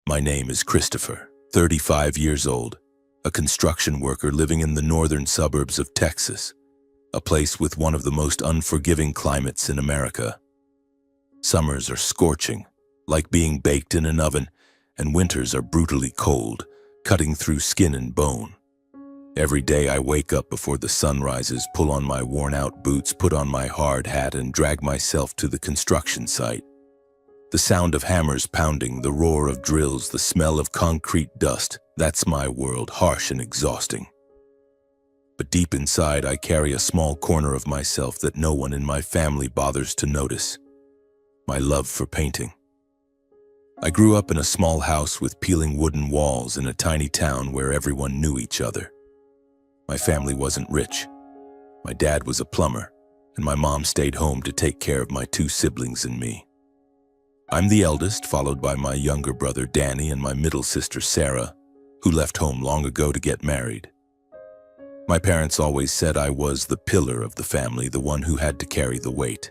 My name is Christopher, 35 years old, a construction worker living in the northern suburbs of Texas, a place with one of the most unforgiving climates in America. Summers are scorching, like being baked in an oven, and winters are brutally cold, cutting through skin and bone. Every day I wake up before the sun rises, pull on my worn-out boots, put on my hard hat, and drag myself to the construction site. The sound of hammers pounding, the roar of drills, the smell of concrete dust, that's my world, harsh and exhausting. But deep inside, I carry a small corner of myself that no one in my family bothers to notice. My love for painting. I grew up in a small house with peeling wooden walls in a tiny town where everyone knew each other. My family wasn't rich. My dad was a plumber, and my mom stayed home to take care of my two siblings and me. I'm the eldest, followed by my younger brother Danny and my middle sister Sarah, who left home long ago to get married. My parents always said I was the pillar of the family, the one who had to carry the weight.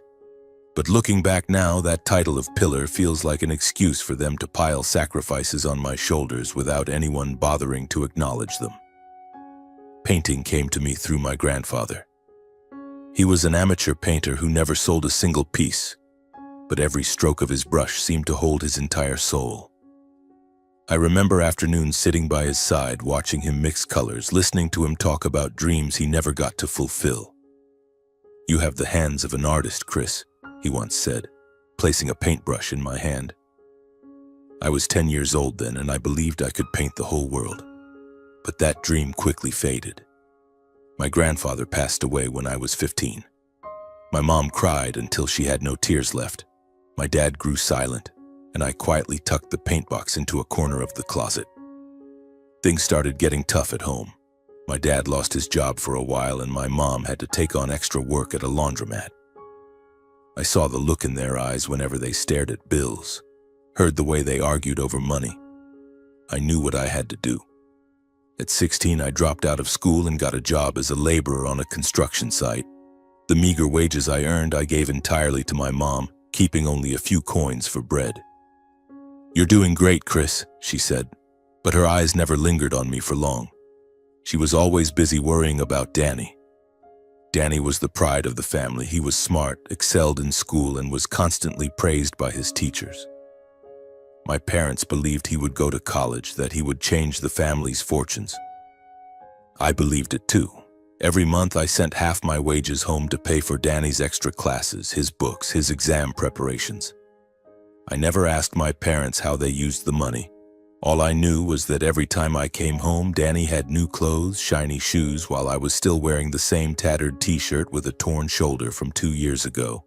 But looking back now, that title of pillar feels like an excuse for them to pile sacrifices on my shoulders without anyone bothering to acknowledge them. Painting came to me through my grandfather. He was an amateur painter who never sold a single piece, but every stroke of his brush seemed to hold his entire soul. I remember afternoons sitting by his side, watching him mix colors, listening to him talk about dreams he never got to fulfill. "You have the hands of an artist, Chris," he once said, placing a paintbrush in my hand. I was 10 years old then, and I believed I could paint the whole world. But that dream quickly faded. My grandfather passed away when I was 15. My mom cried until she had no tears left. My dad grew silent, and I quietly tucked the paintbox into a corner of the closet. Things started getting tough at home. My dad lost his job for a while, and my mom had to take on extra work at a laundromat. I saw the look in their eyes whenever they stared at bills, heard the way they argued over money. I knew what I had to do. At 16, I dropped out of school and got a job as a laborer on a construction site. The meager wages I earned, I gave entirely to my mom, keeping only a few coins for bread. "You're doing great, Chris," she said, but her eyes never lingered on me for long. She was always busy worrying about Danny. Danny was the pride of the family. He was smart, excelled in school, and was constantly praised by his teachers. My parents believed he would go to college, that he would change the family's fortunes. I believed it too. Every month I sent half my wages home to pay for Danny's extra classes, his books, his exam preparations. I never asked my parents how they used the money. All I knew was that every time I came home, Danny had new clothes, shiny shoes, while I was still wearing the same tattered t-shirt with a torn shoulder from 2 years ago.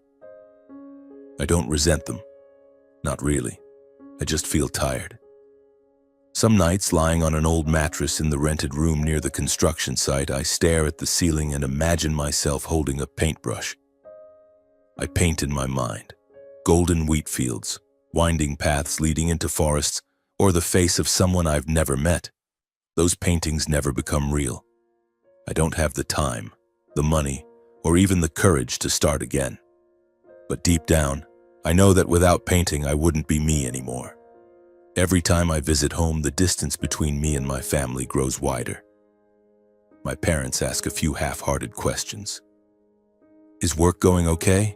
I don't resent them. Not really. I just feel tired. Some nights, lying on an old mattress in the rented room near the construction site, I stare at the ceiling and imagine myself holding a paintbrush. I paint in my mind. Golden wheat fields, winding paths leading into forests, or the face of someone I've never met. Those paintings never become real. I don't have the time, the money, or even the courage to start again. But deep down, I know that without painting, I wouldn't be me anymore. Every time I visit home, the distance between me and my family grows wider. My parents ask a few half-hearted questions. "Is work going okay?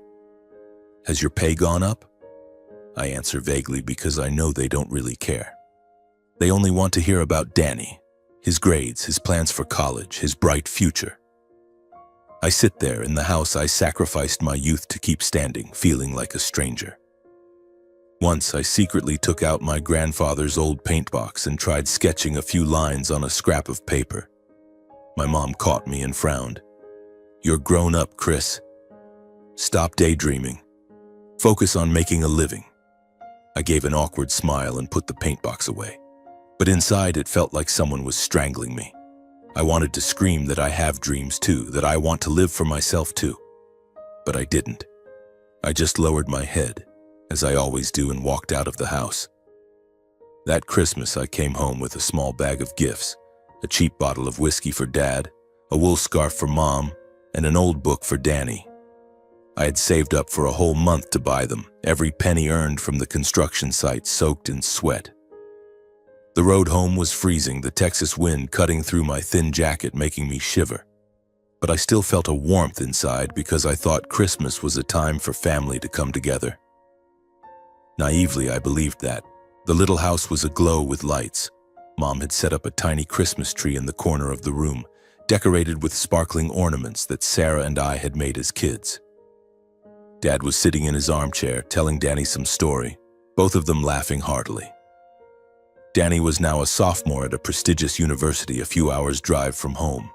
Has your pay gone up?" I answer vaguely because I know they don't really care. They only want to hear about Danny, his grades, his plans for college, his bright future. I sit there in the house I sacrificed my youth to keep standing, feeling like a stranger. Once I secretly took out my grandfather's old paint box and tried sketching a few lines on a scrap of paper. My mom caught me and frowned. "You're grown up, Chris. Stop daydreaming. Focus on making a living." I gave an awkward smile and put the paint box away. But inside it felt like someone was strangling me. I wanted to scream that I have dreams too, that I want to live for myself too. But I didn't. I just lowered my head, as I always do, and walked out of the house. That Christmas, I came home with a small bag of gifts, a cheap bottle of whiskey for Dad, a wool scarf for Mom, and an old book for Danny. I had saved up for a whole month to buy them, every penny earned from the construction site soaked in sweat. The road home was freezing, the Texas wind cutting through my thin jacket, making me shiver. But I still felt a warmth inside because I thought Christmas was a time for family to come together. Naively, I believed that. The little house was aglow with lights. Mom had set up a tiny Christmas tree in the corner of the room, decorated with sparkling ornaments that Sarah and I had made as kids. Dad was sitting in his armchair, telling Danny some story, both of them laughing heartily. Danny was now a sophomore at a prestigious university a few hours' drive from home.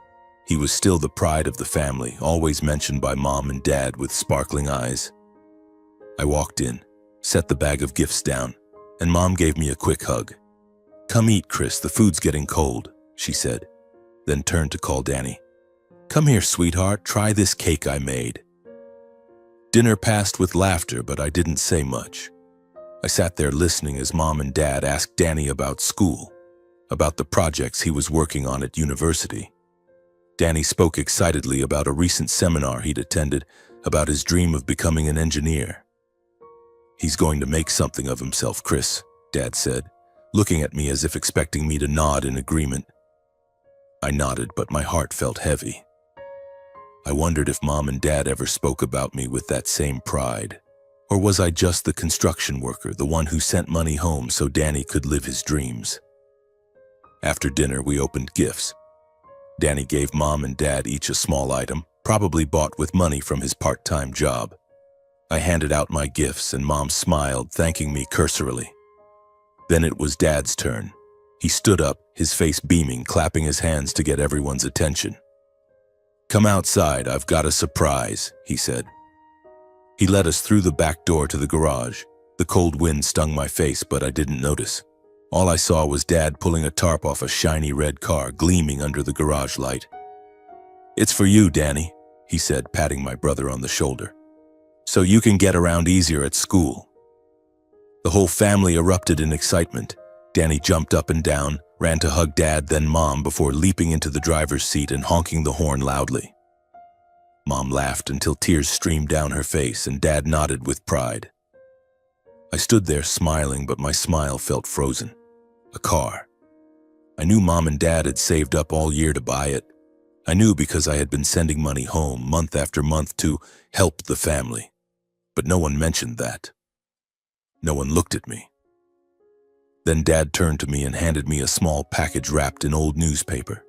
He was still the pride of the family, always mentioned by Mom and Dad with sparkling eyes. I walked in, set the bag of gifts down, and Mom gave me a quick hug. "Come eat, Chris, the food's getting cold," she said, then turned to call Danny. "Come here, sweetheart, try this cake I made." Dinner passed with laughter, but I didn't say much. I sat there listening as Mom and Dad asked Danny about school, about the projects he was working on at university. Danny spoke excitedly about a recent seminar he'd attended, about his dream of becoming an engineer. "He's going to make something of himself, Chris," Dad said, looking at me as if expecting me to nod in agreement. I nodded, but my heart felt heavy. I wondered if Mom and Dad ever spoke about me with that same pride. Or was I just the construction worker, the one who sent money home so Danny could live his dreams? After dinner, we opened gifts. Danny gave Mom and Dad each a small item, probably bought with money from his part-time job. I handed out my gifts and Mom smiled, thanking me cursorily. Then it was Dad's turn. He stood up, his face beaming, clapping his hands to get everyone's attention. "Come outside, I've got a surprise," he said. He led us through the back door to the garage. The cold wind stung my face, but I didn't notice. All I saw was Dad pulling a tarp off a shiny red car, gleaming under the garage light. "It's for you, Danny," he said, patting my brother on the shoulder. "So you can get around easier at school." The whole family erupted in excitement. Danny jumped up and down, ran to hug Dad, then Mom, before leaping into the driver's seat and honking the horn loudly. Mom laughed until tears streamed down her face, and Dad nodded with pride. I stood there smiling, but my smile felt frozen. A car. I knew Mom and Dad had saved up all year to buy it. I knew because I had been sending money home month after month to help the family. But no one mentioned that. No one looked at me. Then Dad turned to me and handed me a small package wrapped in old newspaper.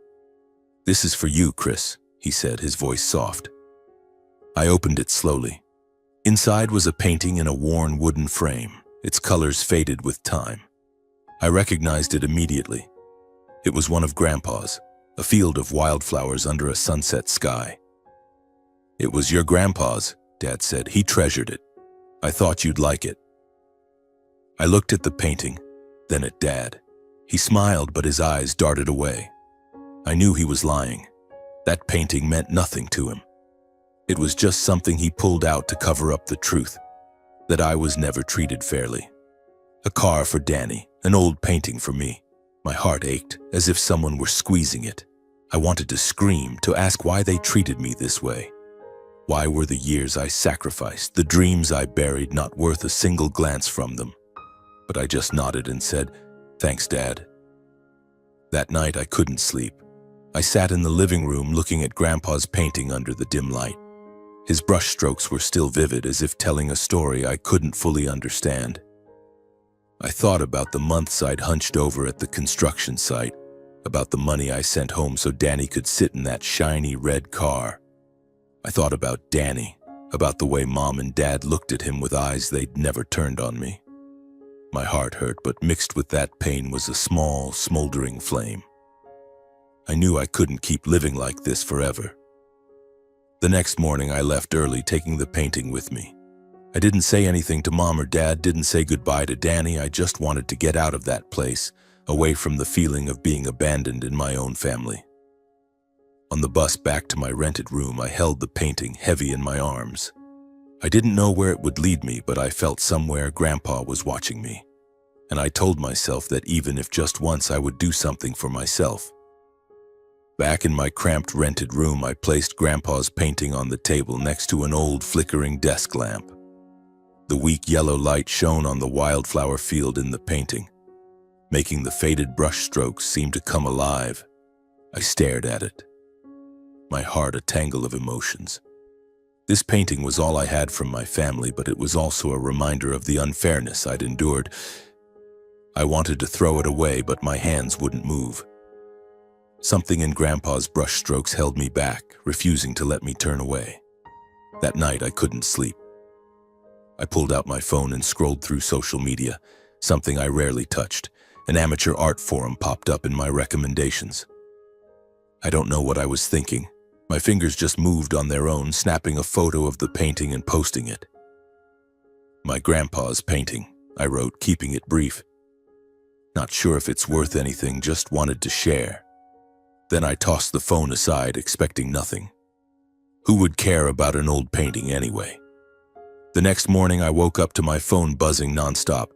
"This is for you, Chris," he said, his voice soft. I opened it slowly. Inside was a painting in a worn wooden frame, its colors faded with time. I recognized it immediately. It was one of Grandpa's, a field of wildflowers under a sunset sky. "It was your grandpa's," Dad said. "He treasured it. I thought you'd like it." I looked at the painting, then at Dad. He smiled, but his eyes darted away. I knew he was lying. That painting meant nothing to him. It was just something he pulled out to cover up the truth, that I was never treated fairly. A car for Danny, an old painting for me. My heart ached, as if someone were squeezing it. I wanted to scream, to ask why they treated me this way. Why were the years I sacrificed, the dreams I buried, not worth a single glance from them? But I just nodded and said, "Thanks, Dad." That night I couldn't sleep. I sat in the living room looking at Grandpa's painting under the dim light. His brushstrokes were still vivid, as if telling a story I couldn't fully understand. I thought about the months I'd hunched over at the construction site, about the money I sent home so Danny could sit in that shiny red car. I thought about Danny, about the way Mom and Dad looked at him with eyes they'd never turned on me. My heart hurt, but mixed with that pain was a small, smoldering flame. I knew I couldn't keep living like this forever. The next morning I left early, taking the painting with me. I didn't say anything to Mom or Dad, didn't say goodbye to Danny. I just wanted to get out of that place, away from the feeling of being abandoned in my own family. On the bus back to my rented room, I held the painting heavy in my arms. I didn't know where it would lead me, but I felt somewhere Grandpa was watching me. And I told myself that even if just once, I would do something for myself. Back in my cramped rented room, I placed Grandpa's painting on the table next to an old flickering desk lamp. The weak yellow light shone on the wildflower field in the painting. making the faded brushstrokes seem to come alive. I stared at it, my heart a tangle of emotions. This painting was all I had from my family, but it was also a reminder of the unfairness I'd endured. I wanted to throw it away, but my hands wouldn't move. Something in Grandpa's brushstrokes held me back, refusing to let me turn away. That night, I couldn't sleep. I pulled out my phone and scrolled through social media, something I rarely touched. An amateur art forum popped up in my recommendations. I don't know what I was thinking. My fingers just moved on their own, snapping a photo of the painting and posting it. "My grandpa's painting," I wrote, keeping it brief. Not sure if it's worth anything, just wanted to share. Then I tossed the phone aside, expecting nothing. Who would care about an old painting anyway? The next morning, I woke up to my phone buzzing nonstop,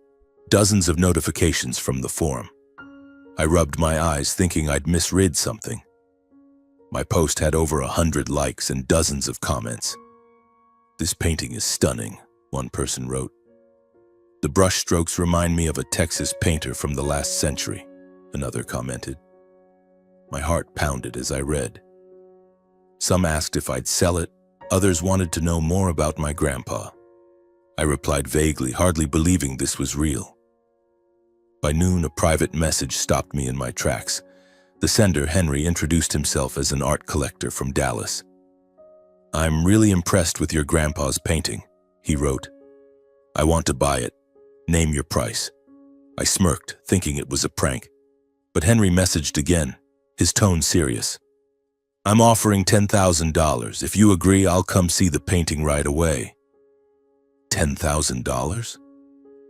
dozens of notifications from the forum. I rubbed my eyes, thinking I'd misread something. My post had over 100 likes and dozens of comments. "This painting is stunning," one person wrote. "The brushstrokes remind me of a Texas painter from the last century," another commented. My heart pounded as I read. Some asked if I'd sell it, others wanted to know more about my grandpa. I replied vaguely, hardly believing this was real. By noon, a private message stopped me in my tracks. The sender, Henry, introduced himself as an art collector from Dallas. "I'm really impressed with your grandpa's painting," he wrote. "I want to buy it. Name your price." I smirked, thinking it was a prank. But Henry messaged again, his tone serious. "I'm offering $10,000. If you agree, I'll come see the painting right away." $10,000?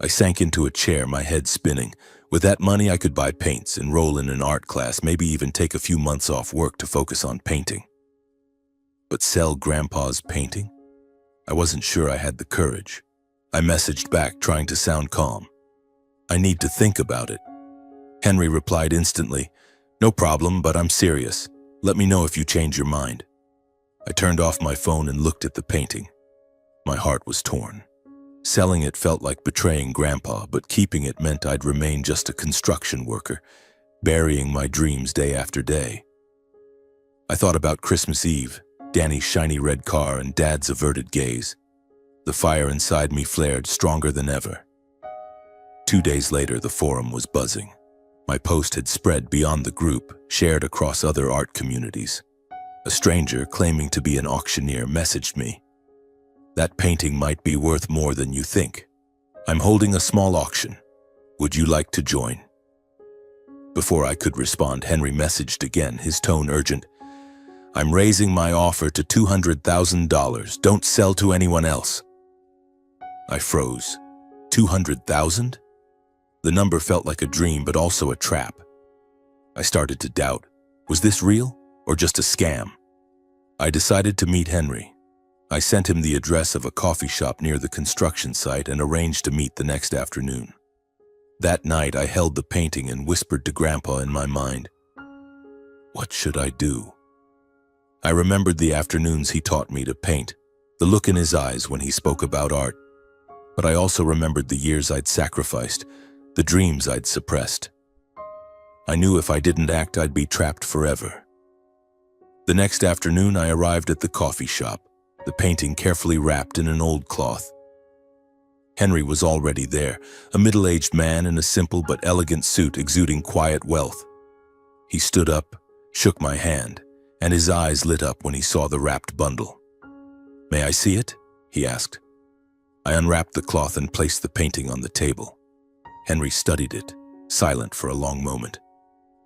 I sank into a chair, my head spinning. With that money, I could buy paints, enroll in an art class, maybe even take a few months off work to focus on painting. But sell Grandpa's painting? I wasn't sure I had the courage. I messaged back, trying to sound calm. "I need to think about it." Henry replied instantly, "No problem, but I'm serious. Let me know if you change your mind." I turned off my phone and looked at the painting. My heart was torn. Selling it felt like betraying Grandpa, but keeping it meant I'd remain just a construction worker, burying my dreams day after day. I thought about Christmas Eve, Danny's shiny red car and Dad's averted gaze. The fire inside me flared stronger than ever. 2 days later, the forum was buzzing. My post had spread beyond the group, shared across other art communities. A stranger, claiming to be an auctioneer, messaged me. "That painting might be worth more than you think. I'm holding a small auction. Would you like to join?" Before I could respond, Henry messaged again, his tone urgent. "I'm raising my offer to $200,000. Don't sell to anyone else." I froze. 200,000? The number felt like a dream, but also a trap. I started to doubt. Was this real or just a scam? I decided to meet Henry. I sent him the address of a coffee shop near the construction site and arranged to meet the next afternoon. That night, I held the painting and whispered to Grandpa in my mind, "What should I do?" I remembered the afternoons he taught me to paint, the look in his eyes when he spoke about art. But I also remembered the years I'd sacrificed, the dreams I'd suppressed. I knew if I didn't act, I'd be trapped forever. The next afternoon, I arrived at the coffee shop, the painting carefully wrapped in an old cloth. Henry was already there, a middle-aged man in a simple but elegant suit exuding quiet wealth. He stood up, shook my hand, and his eyes lit up when he saw the wrapped bundle. "May I see it?" he asked. I unwrapped the cloth and placed the painting on the table. Henry studied it, silent for a long moment.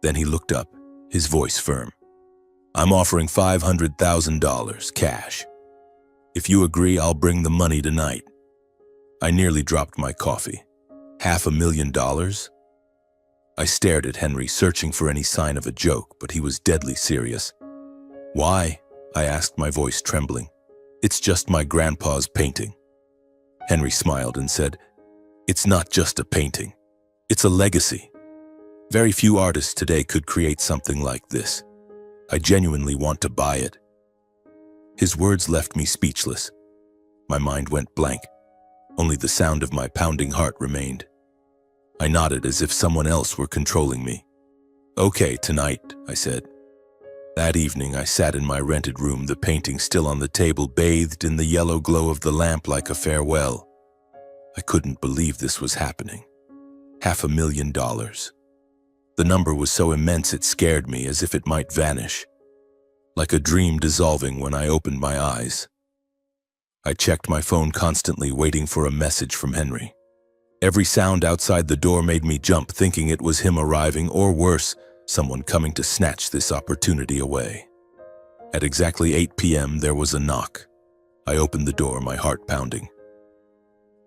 Then he looked up, his voice firm. "I'm offering $500,000 cash. If you agree, I'll bring the money tonight." I nearly dropped my coffee. $500,000? I stared at Henry, searching for any sign of a joke, but he was deadly serious. "Why?" I asked, my voice trembling. "It's just my grandpa's painting." Henry smiled and said, "It's not just a painting. It's a legacy. Very few artists today could create something like this. I genuinely want to buy it." His words left me speechless. My mind went blank. Only the sound of my pounding heart remained. I nodded as if someone else were controlling me. "Okay, tonight," I said. That evening, I sat in my rented room, the painting still on the table, bathed in the yellow glow of the lamp like a farewell. I couldn't believe this was happening. $500,000. The number was so immense it scared me, as if it might vanish, like a dream dissolving when I opened my eyes. I checked my phone constantly, waiting for a message from Henry. Every sound outside the door made me jump, thinking it was him arriving, or worse, someone coming to snatch this opportunity away. At exactly 8 p.m., there was a knock. I opened the door, my heart pounding.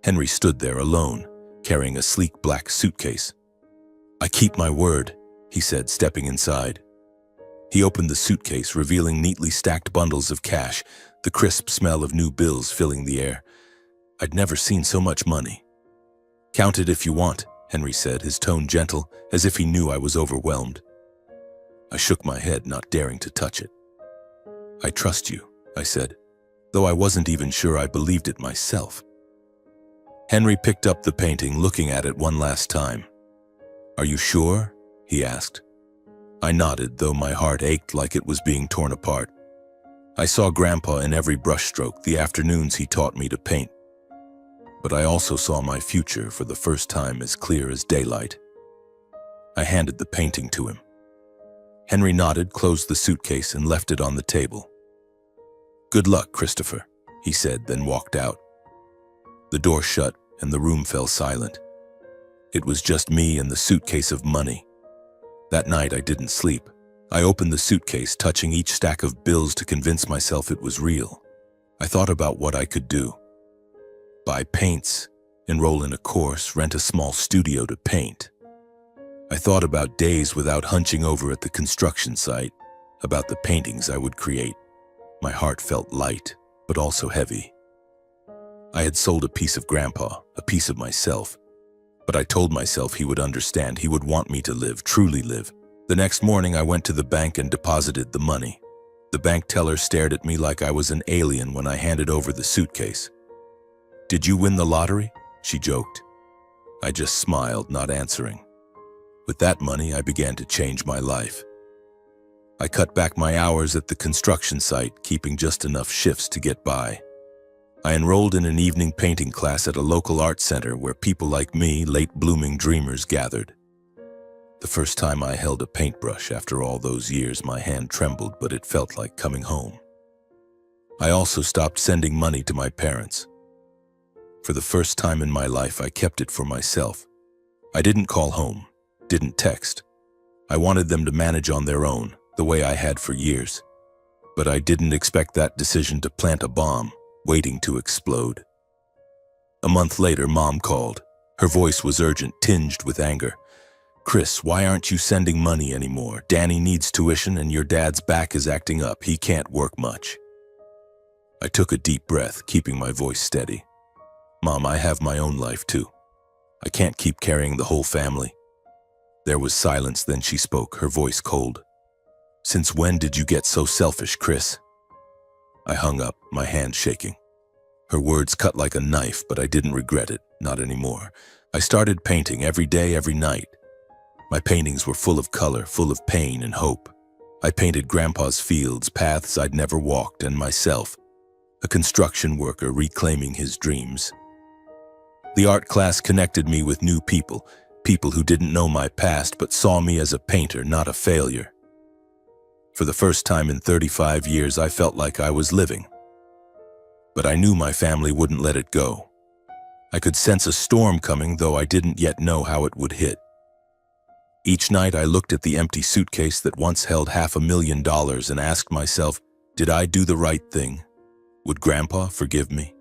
Henry stood there alone, carrying a sleek black suitcase. "I keep my word," he said, stepping inside. He opened the suitcase, revealing neatly stacked bundles of cash, the crisp smell of new bills filling the air. I'd never seen so much money. "Count it if you want," Henry said, his tone gentle, as if he knew I was overwhelmed. I shook my head, not daring to touch it. "I trust you," I said, though I wasn't even sure I believed it myself. Henry picked up the painting, looking at it one last time. "Are you sure?" he asked. I nodded, though my heart ached like it was being torn apart. I saw Grandpa in every brushstroke, the afternoons he taught me to paint. But I also saw my future for the first time as clear as daylight. I handed the painting to him. Henry nodded, closed the suitcase, and left it on the table. "Good luck, Christopher," he said, then walked out. The door shut, and the room fell silent. It was just me and the suitcase of money. That night I didn't sleep. I opened the suitcase, touching each stack of bills to convince myself it was real. I thought about what I could do. Buy paints, enroll in a course, rent a small studio to paint. I thought about days without hunching over at the construction site, about the paintings I would create. My heart felt light, but also heavy. I had sold a piece of Grandpa, a piece of myself, but I told myself he would understand. He would want me to live, truly live. The next morning, I went to the bank and deposited the money. The bank teller stared at me like I was an alien when I handed over the suitcase. "Did you win the lottery?" she joked. I just smiled, not answering. With that money, I began to change my life. I cut back my hours at the construction site, keeping just enough shifts to get by. I enrolled in an evening painting class at a local art center where people like me, late-blooming dreamers, gathered. The first time I held a paintbrush after all those years, my hand trembled, but it felt like coming home. I also stopped sending money to my parents. For the first time in my life, I kept it for myself. I didn't call home, didn't text. I wanted them to manage on their own, the way I had for years. But I didn't expect that decision to plant a bomb, waiting to explode. A month later, Mom called. Her voice was urgent, tinged with anger. "Chris, why aren't you sending money anymore? Danny needs tuition and your dad's back is acting up. He can't work much." I took a deep breath, keeping my voice steady. "Mom, I have my own life too. I can't keep carrying the whole family." There was silence, then she spoke, her voice cold. "Since when did you get so selfish, Chris?" I hung up, my hand shaking. Her words cut like a knife, but I didn't regret it, not anymore. I started painting every day, every night. My paintings were full of color, full of pain and hope. I painted Grandpa's fields, paths I'd never walked, and myself, a construction worker reclaiming his dreams. The art class connected me with new people, people who didn't know my past but saw me as a painter, not a failure. For the first time in 35 years, I felt like I was living. But I knew my family wouldn't let it go. I could sense a storm coming, though I didn't yet know how it would hit. Each night I looked at the empty suitcase that once held $500,000 and asked myself, did I do the right thing? Would Grandpa forgive me?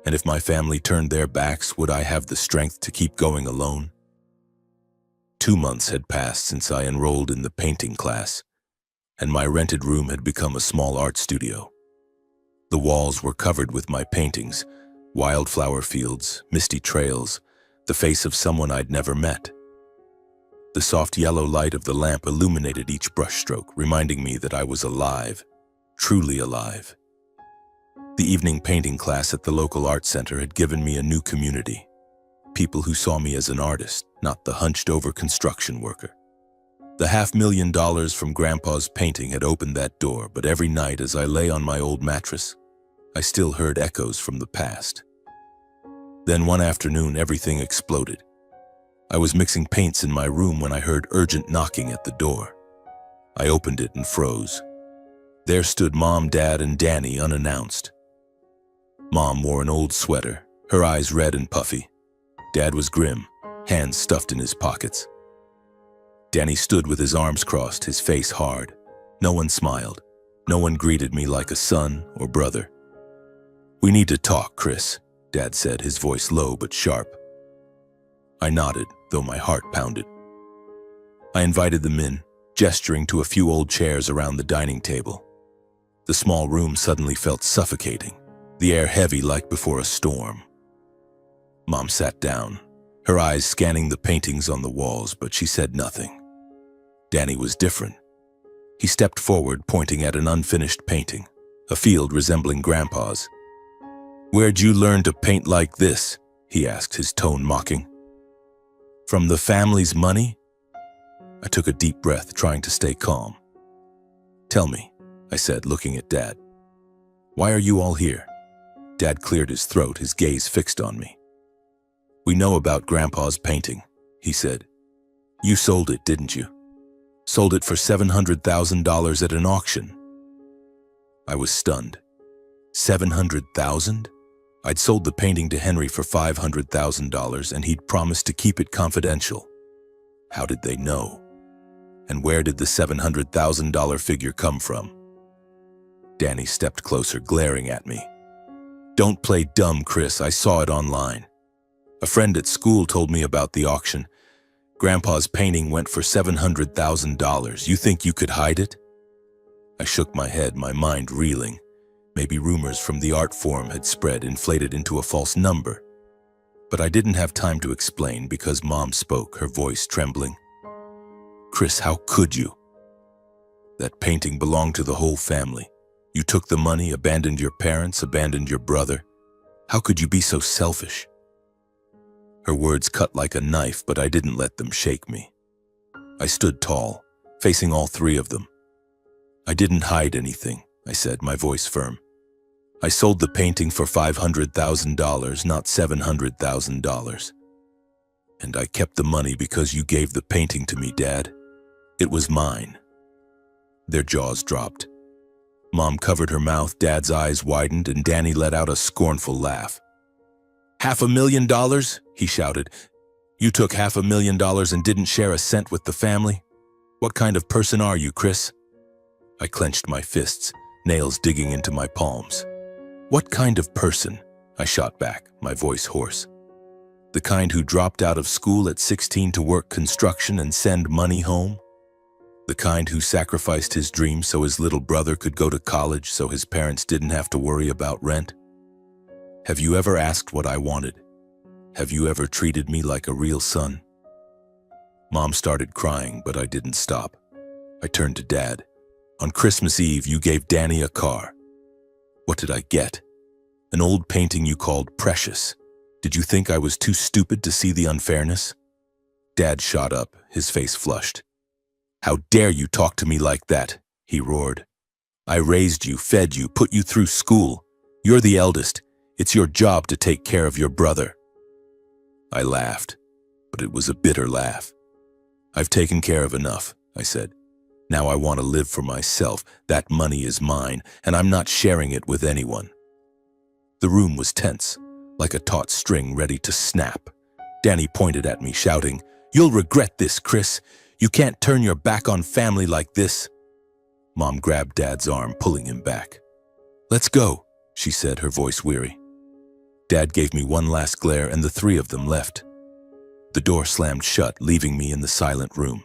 And if my family turned their backs, would I have the strength to keep going alone? 2 months had passed since I enrolled in the painting class, and my rented room had become a small art studio. The walls were covered with my paintings, wildflower fields, misty trails, the face of someone I'd never met. The soft yellow light of the lamp illuminated each brushstroke, reminding me that I was alive, truly alive. The evening painting class at the local art center had given me a new community, people who saw me as an artist, not the hunched-over construction worker. The $500,000 from Grandpa's painting had opened that door, but every night as I lay on my old mattress, I still heard echoes from the past. Then one afternoon, everything exploded. I was mixing paints in my room when I heard urgent knocking at the door. I opened it and froze. There stood Mom, Dad, and Danny unannounced. Mom wore an old sweater, her eyes red and puffy. Dad was grim, hands stuffed in his pockets. Danny stood with his arms crossed, his face hard. No one smiled. No one greeted me like a son or brother. "We need to talk, Chris," Dad said, his voice low but sharp. I nodded, though my heart pounded. I invited them in, gesturing to a few old chairs around the dining table. The small room suddenly felt suffocating, the air heavy like before a storm. Mom sat down, her eyes scanning the paintings on the walls, but she said nothing. Danny was different. He stepped forward, pointing at an unfinished painting, a field resembling Grandpa's. "Where'd you learn to paint like this?" he asked, his tone mocking. "From the family's money?" I took a deep breath, trying to stay calm. "Tell me," I said, looking at Dad. "Why are you all here?" Dad cleared his throat, his gaze fixed on me. "We know about Grandpa's painting," he said. "You sold it, didn't you? Sold it for $700,000 at an auction." I was stunned. $700,000? I'd sold the painting to Henry for $500,000, and he'd promised to keep it confidential. How did they know? And where did the $700,000 figure come from? Danny stepped closer, glaring at me. "Don't play dumb, Chris. I saw it online. A friend at school told me about the auction. Grandpa's painting went for $700,000. You think you could hide it?" I shook my head, my mind reeling. Maybe rumors from the art forum had spread, inflated into a false number. But I didn't have time to explain because Mom spoke, her voice trembling. "Chris, how could you? That painting belonged to the whole family. You took the money, abandoned your parents, abandoned your brother. How could you be so selfish?" Her words cut like a knife, but I didn't let them shake me. I stood tall, facing all three of them. "I didn't hide anything," I said, my voice firm. "I sold the painting for $500,000, not $700,000. And I kept the money because you gave the painting to me, Dad. It was mine." Their jaws dropped. Mom covered her mouth, Dad's eyes widened, and Danny let out a scornful laugh. $500,000? He shouted. "You took $500,000 and didn't share a cent with the family? What kind of person are you, Chris?" I clenched my fists, nails digging into my palms. "What kind of person?" I shot back, my voice hoarse. "The kind who dropped out of school at 16 to work construction and send money home? The kind who sacrificed his dreams so his little brother could go to college so his parents didn't have to worry about rent? Have you ever asked what I wanted? Have you ever treated me like a real son?" Mom started crying, but I didn't stop. I turned to Dad. "On Christmas Eve, you gave Danny a car. What did I get? An old painting you called precious. Did you think I was too stupid to see the unfairness?" Dad shot up, his face flushed. "How dare you talk to me like that?" he roared. "I raised you, fed you, put you through school. You're the eldest. It's your job to take care of your brother." I laughed, but it was a bitter laugh. "I've taken care of enough," I said. "Now I want to live for myself. That money is mine, and I'm not sharing it with anyone." The room was tense, like a taut string ready to snap. Danny pointed at me, shouting, "You'll regret this, Chris. You can't turn your back on family like this." Mom grabbed Dad's arm, pulling him back. "Let's go," she said, her voice weary. Dad gave me one last glare, and the three of them left. The door slammed shut, leaving me in the silent room.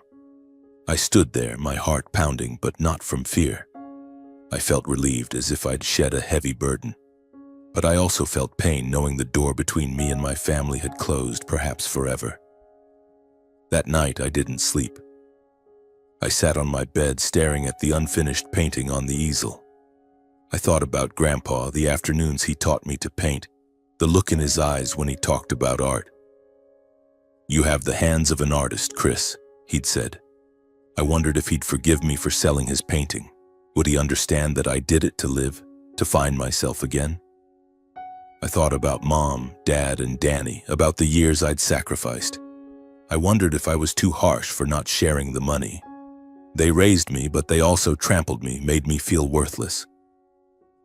I stood there, my heart pounding, but not from fear. I felt relieved, as if I'd shed a heavy burden. But I also felt pain, knowing the door between me and my family had closed, perhaps forever. That night, I didn't sleep. I sat on my bed, staring at the unfinished painting on the easel. I thought about Grandpa, the afternoons he taught me to paint, the look in his eyes when he talked about art. "You have the hands of an artist, Chris," he'd said. I wondered if he'd forgive me for selling his painting. Would he understand that I did it to live, to find myself again? I thought about Mom, Dad, and Danny, about the years I'd sacrificed. I wondered if I was too harsh for not sharing the money. They raised me, but they also trampled me, made me feel worthless.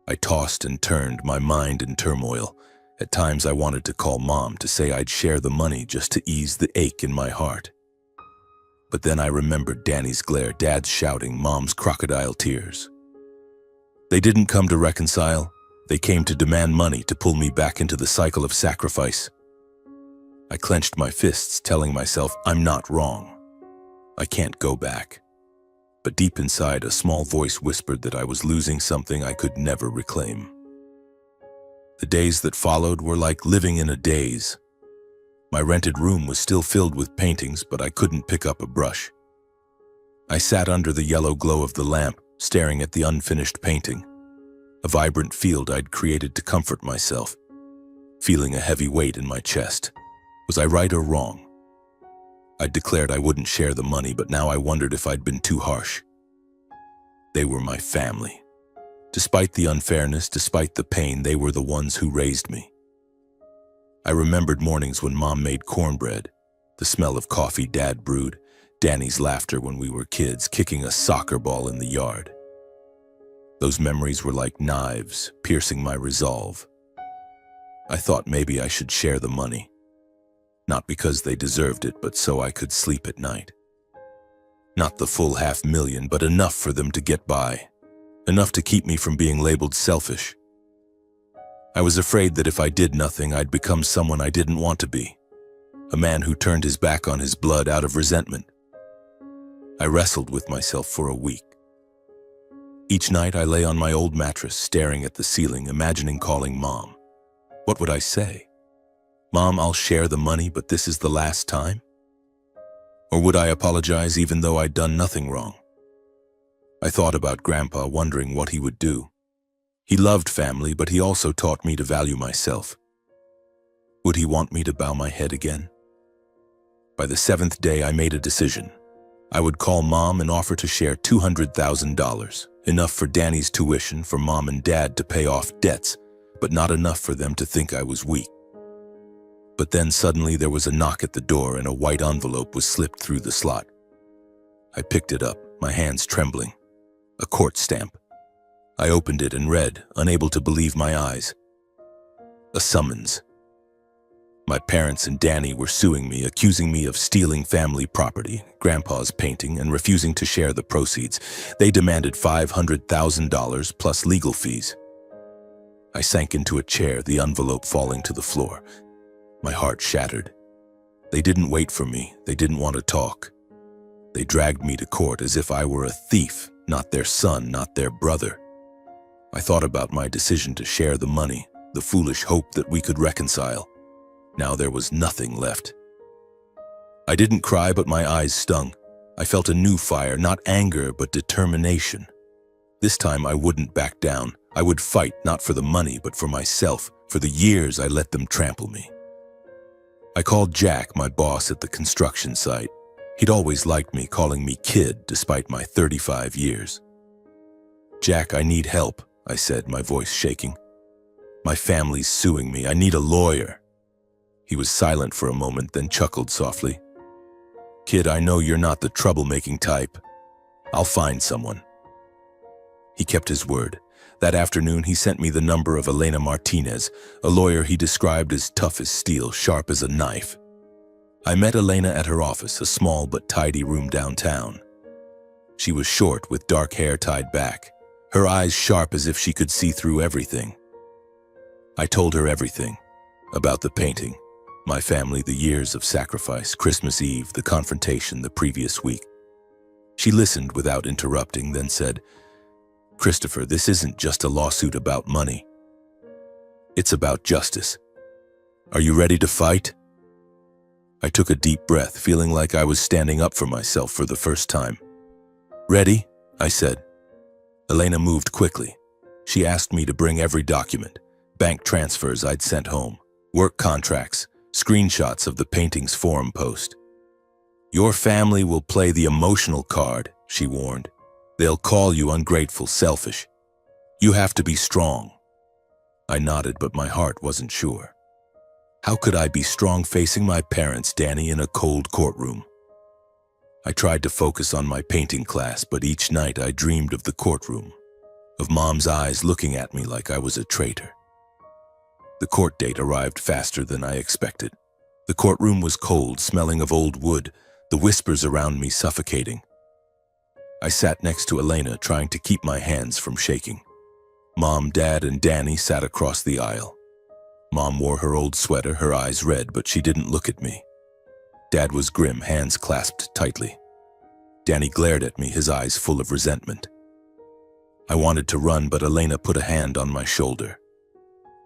I tossed and turned, my mind in turmoil. At times I wanted to call Mom to say I'd share the money just to ease the ache in my heart. But then I remembered Danny's glare, Dad's shouting, Mom's crocodile tears. They didn't come to reconcile. They came to demand money, to pull me back into the cycle of sacrifice. I clenched my fists, telling myself, I'm not wrong. I can't go back. But deep inside, a small voice whispered that I was losing something I could never reclaim. The days that followed were like living in a daze. My rented room was still filled with paintings, but I couldn't pick up a brush. I sat under the yellow glow of the lamp, staring at the unfinished painting, a vibrant field I'd created to comfort myself, feeling a heavy weight in my chest. Was I right or wrong? I'd declared I wouldn't share the money, but now I wondered if I'd been too harsh. They were my family. Despite the unfairness, despite the pain, they were the ones who raised me. I remembered mornings when Mom made cornbread, the smell of coffee Dad brewed, Danny's laughter when we were kids, kicking a soccer ball in the yard. Those memories were like knives, piercing my resolve. I thought maybe I should share the money. Not because they deserved it, but so I could sleep at night. Not the full $500,000, but enough for them to get by. Enough to keep me from being labeled selfish. I was afraid that if I did nothing, I'd become someone I didn't want to be. A man who turned his back on his blood out of resentment. I wrestled with myself for a week. Each night I lay on my old mattress, staring at the ceiling, imagining calling Mom. What would I say? Mom, I'll share the money, but this is the last time? Or would I apologize even though I'd done nothing wrong? I thought about Grandpa, wondering what he would do. He loved family, but he also taught me to value myself. Would he want me to bow my head again? By the 7th day, I made a decision. I would call Mom and offer to share $200,000, enough for Danny's tuition, for Mom and Dad to pay off debts, but not enough for them to think I was weak. But then suddenly there was a knock at the door and a white envelope was slipped through the slot. I picked it up, my hands trembling. A court stamp. I opened it and read, unable to believe my eyes. A summons. My parents and Danny were suing me, accusing me of stealing family property, Grandpa's painting, and refusing to share the proceeds. They demanded $500,000 plus legal fees. I sank into a chair, the envelope falling to the floor. My heart shattered. They didn't wait for me. They didn't want to talk. They dragged me to court as if I were a thief, not their son, not their brother. I thought about my decision to share the money, the foolish hope that we could reconcile. Now there was nothing left. I didn't cry, but my eyes stung. I felt a new fire, not anger, but determination. This time I wouldn't back down. I would fight, not for the money, but for myself, for the years I let them trample me. I called Jack, my boss at the construction site. He'd always liked me, calling me kid, despite my 35 years. Jack, I need help, I said, my voice shaking. My family's suing me. I need a lawyer. He was silent for a moment, then chuckled softly. Kid, I know you're not the troublemaking type. I'll find someone. He kept his word. That afternoon, he sent me the number of Elena Martinez, a lawyer he described as tough as steel, sharp as a knife. I met Elena at her office, a small but tidy room downtown. She was short, with dark hair tied back, her eyes sharp as if she could see through everything. I told her everything, about the painting, my family, the years of sacrifice, Christmas Eve, the confrontation the previous week. She listened without interrupting, then said, Christopher, this isn't just a lawsuit about money. It's about justice. Are you ready to fight? I took a deep breath, feeling like I was standing up for myself for the first time. Ready? I said. Elena moved quickly. She asked me to bring every document, bank transfers I'd sent home, work contracts, Screenshots of the painting's forum post. "Your family will play the emotional card," she warned. "They'll call you ungrateful, selfish. You have to be strong." I nodded, but my heart wasn't sure. How could I be strong facing my parents, Danny, in a cold courtroom? I tried to focus on my painting class, but each night I dreamed of the courtroom, of Mom's eyes looking at me like I was a traitor. The court date arrived faster than I expected. The courtroom was cold, smelling of old wood, the whispers around me suffocating. I sat next to Elena, trying to keep my hands from shaking. Mom, Dad, and Danny sat across the aisle. Mom wore her old sweater, her eyes red, but she didn't look at me. Dad was grim, hands clasped tightly. Danny glared at me, his eyes full of resentment. I wanted to run, but Elena put a hand on my shoulder.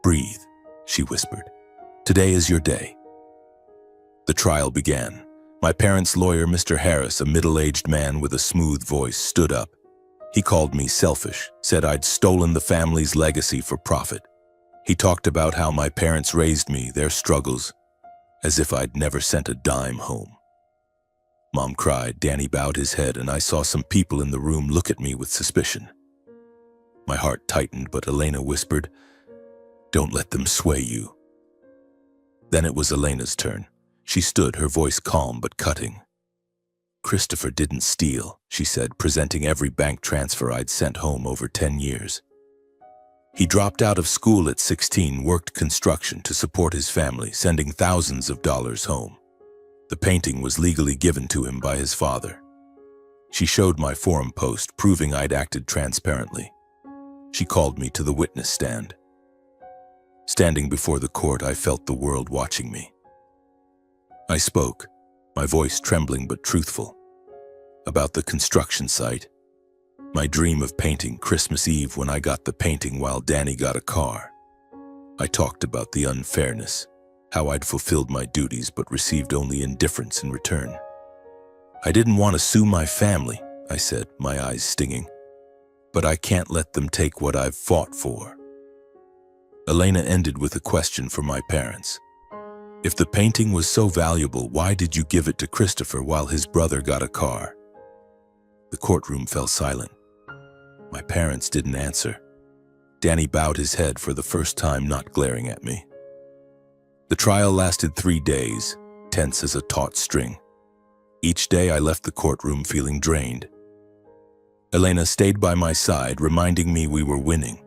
"Breathe," she whispered. "Today is your day." The trial began. My parents' lawyer, Mr. Harris, a middle-aged man with a smooth voice, stood up. He called me selfish, said I'd stolen the family's legacy for profit. He talked about how my parents raised me, their struggles, as if I'd never sent a dime home. Mom cried, Danny bowed his head, and I saw some people in the room look at me with suspicion. My heart tightened, but Elena whispered, "Don't let them sway you." Then it was Elena's turn. She stood, her voice calm but cutting. "Christopher didn't steal," she said, presenting every bank transfer I'd sent home over 10 years. "He dropped out of school at 16, worked construction to support his family, sending thousands of dollars home. The painting was legally given to him by his father." She showed my forum post, proving I'd acted transparently. She called me to the witness stand. Standing before the court, I felt the world watching me. I spoke, my voice trembling but truthful, about the construction site, my dream of painting Christmas Eve when I got the painting while Danny got a car. I talked about the unfairness, how I'd fulfilled my duties but received only indifference in return. "I didn't want to sue my family," I said, my eyes stinging, "but I can't let them take what I've fought for." Elena ended with a question for my parents. "If the painting was so valuable, why did you give it to Christopher while his brother got a car?" The courtroom fell silent. My parents didn't answer. Danny bowed his head for the first time, not glaring at me. The trial lasted 3 days, tense as a taut string. Each day I left the courtroom feeling drained. Elena stayed by my side, reminding me we were winning.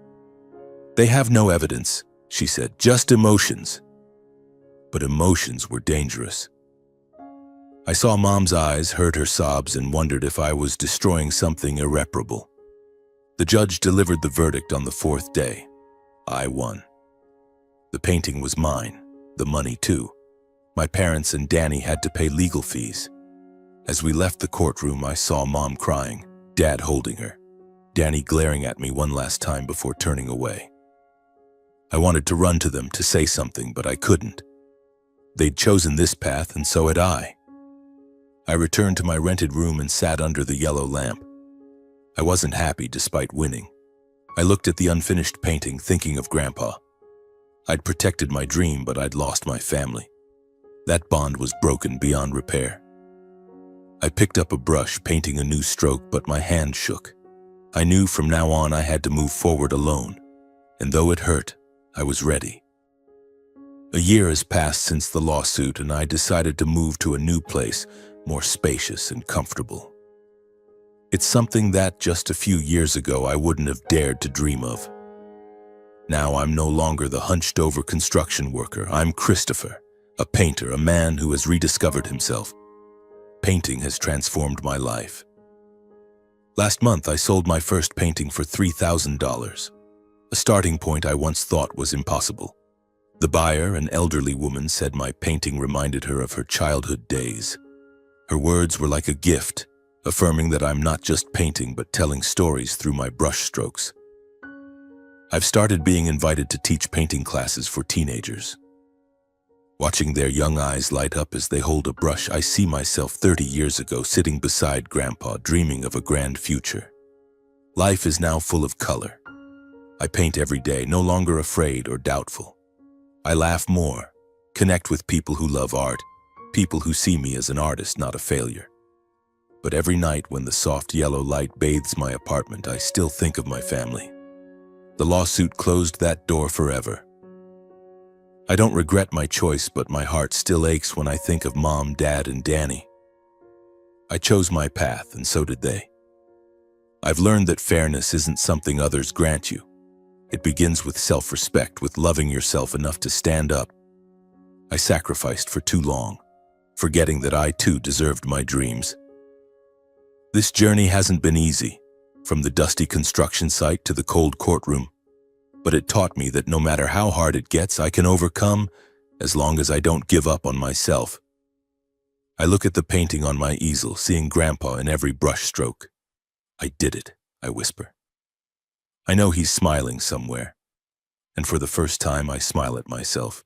"They have no evidence," she said, "just emotions." But emotions were dangerous. I saw Mom's eyes, heard her sobs, and wondered if I was destroying something irreparable. The judge delivered the verdict on the 4th day. I won. The painting was mine, the money too. My parents and Danny had to pay legal fees. As we left the courtroom, I saw Mom crying, Dad holding her, Danny glaring at me one last time before turning away. I wanted to run to them to say something, but I couldn't. They'd chosen this path, and so had I. I returned to my rented room and sat under the yellow lamp. I wasn't happy despite winning. I looked at the unfinished painting, thinking of Grandpa. I'd protected my dream, but I'd lost my family. That bond was broken beyond repair. I picked up a brush, painting a new stroke, but my hand shook. I knew from now on I had to move forward alone, and though it hurt, I was ready. A year has passed since the lawsuit, and I decided to move to a new place, more spacious and comfortable. It's something that just a few years ago I wouldn't have dared to dream of. Now I'm no longer the hunched-over construction worker. I'm Christopher, a painter, a man who has rediscovered himself. Painting has transformed my life. Last month, I sold my first painting for $3,000, a starting point I once thought was impossible. The buyer, an elderly woman, said my painting reminded her of her childhood days. Her words were like a gift, affirming that I'm not just painting but telling stories through my brushstrokes. I've started being invited to teach painting classes for teenagers. Watching their young eyes light up as they hold a brush, I see myself 30 years ago sitting beside Grandpa, dreaming of a grand future. Life is now full of color. I paint every day, no longer afraid or doubtful. I laugh more, connect with people who love art, people who see me as an artist, not a failure. But every night when the soft yellow light bathes my apartment, I still think of my family. The lawsuit closed that door forever. I don't regret my choice, but my heart still aches when I think of Mom, Dad, and Danny. I chose my path, and so did they. I've learned that fairness isn't something others grant you. It begins with self-respect, with loving yourself enough to stand up. I sacrificed for too long, forgetting that I too deserved my dreams. This journey hasn't been easy, from the dusty construction site to the cold courtroom, but it taught me that no matter how hard it gets, I can overcome as long as I don't give up on myself. I look at the painting on my easel, seeing Grandpa in every brushstroke. I did it, I whisper. I know he's smiling somewhere, and for the first time I smile at myself.